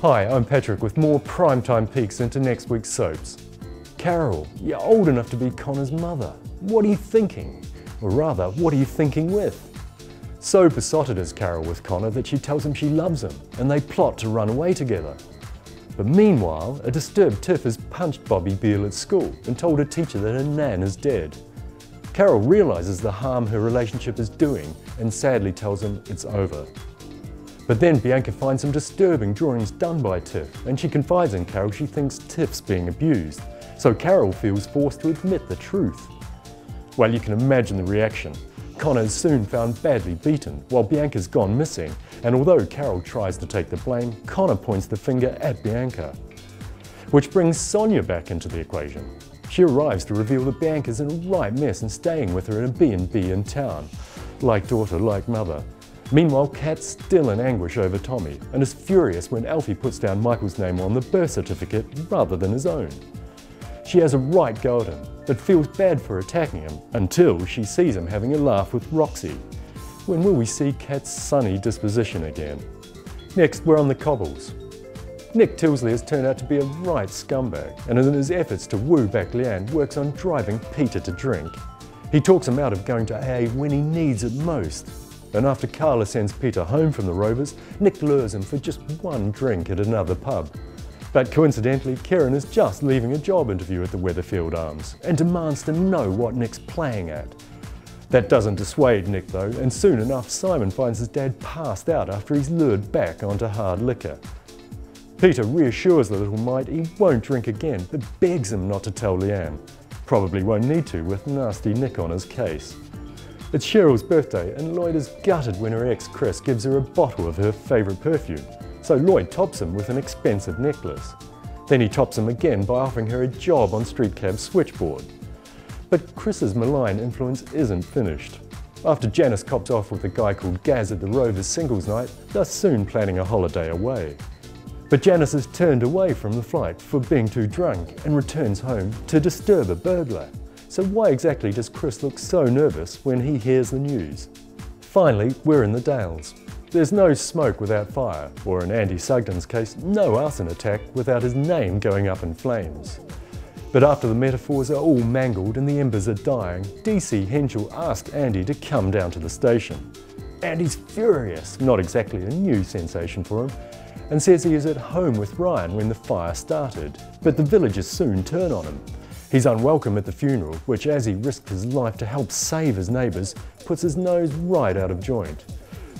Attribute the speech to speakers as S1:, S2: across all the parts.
S1: Hi, I'm Patrick with more primetime peeks into next week's soaps. Carol, you're old enough to be Connor's mother. What are you thinking? Or rather, what are you thinking with? So besotted is Carol with Connor that she tells him she loves him and they plot to run away together. But meanwhile, a disturbed Tiff has punched Bobby Beale at school and told her teacher that her nan is dead. Carol realises the harm her relationship is doing and sadly tells him it's over. But then Bianca finds some disturbing drawings done by Tiff and she confides in Carol she thinks Tiff's being abused, so Carol feels forced to admit the truth. Well, you can imagine the reaction. Connor is soon found badly beaten while Bianca's gone missing, and although Carol tries to take the blame, Connor points the finger at Bianca. Which brings Sonia back into the equation. She arrives to reveal that Bianca's in a right mess and staying with her in a B&B in town. Like daughter, like mother. Meanwhile, Kat's still in anguish over Tommy and is furious when Alfie puts down Michael's name on the birth certificate rather than his own. She has a right go at him, but feels bad for attacking him until she sees him having a laugh with Roxy. When will we see Kat's sunny disposition again? Next, we're on the cobbles. Nick Tilsley has turned out to be a right scumbag, and in his efforts to woo back Leanne, works on driving Peter to drink. He talks him out of going to AA when he needs it most. And after Carla sends Peter home from the Rovers, Nick lures him for just one drink at another pub. But coincidentally, Karen is just leaving a job interview at the Weatherfield Arms and demands to know what Nick's playing at. That doesn't dissuade Nick though, and soon enough Simon finds his dad passed out after he's lured back onto hard liquor. Peter reassures the little mite he won't drink again, but begs him not to tell Leanne. Probably won't need to with nasty Nick on his case. It's Cheryl's birthday and Lloyd is gutted when her ex Chris gives her a bottle of her favourite perfume, so Lloyd tops him with an expensive necklace. Then he tops him again by offering her a job on Streetcab's switchboard. But Chris's malign influence isn't finished. After Janice cops off with a guy called Gaz at the Rovers singles night, they're soon planning a holiday away. But Janice is turned away from the flight for being too drunk and returns home to disturb a burglar. So why exactly does Chris look so nervous when he hears the news? Finally, we're in the Dales. There's no smoke without fire, or in Andy Sugden's case, no arson attack without his name going up in flames. But after the metaphors are all mangled and the embers are dying, DC Henschel asked Andy to come down to the station. Andy's furious, not exactly a new sensation for him, and says he is at home with Ryan when the fire started, but the villagers soon turn on him. He's unwelcome at the funeral, which as he risked his life to help save his neighbours, puts his nose right out of joint.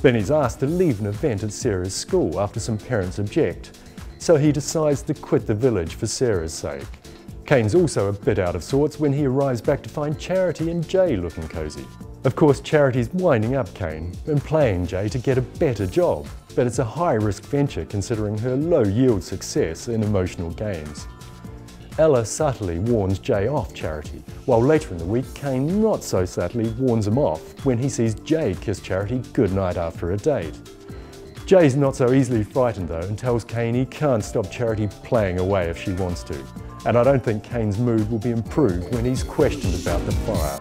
S1: Then he's asked to leave an event at Sarah's school after some parents object, so he decides to quit the village for Sarah's sake. Kane's also a bit out of sorts when he arrives back to find Charity and Jay looking cosy. Of course, Charity's winding up Kane and playing Jay to get a better job, but it's a high-risk venture considering her low-yield success in emotional games. Ella subtly warns Jay off Charity, while later in the week Kane not so subtly warns him off when he sees Jay kiss Charity goodnight after a date. Jay's not so easily frightened though and tells Kane he can't stop Charity playing away if she wants to, and I don't think Kane's mood will be improved when he's questioned about the fire.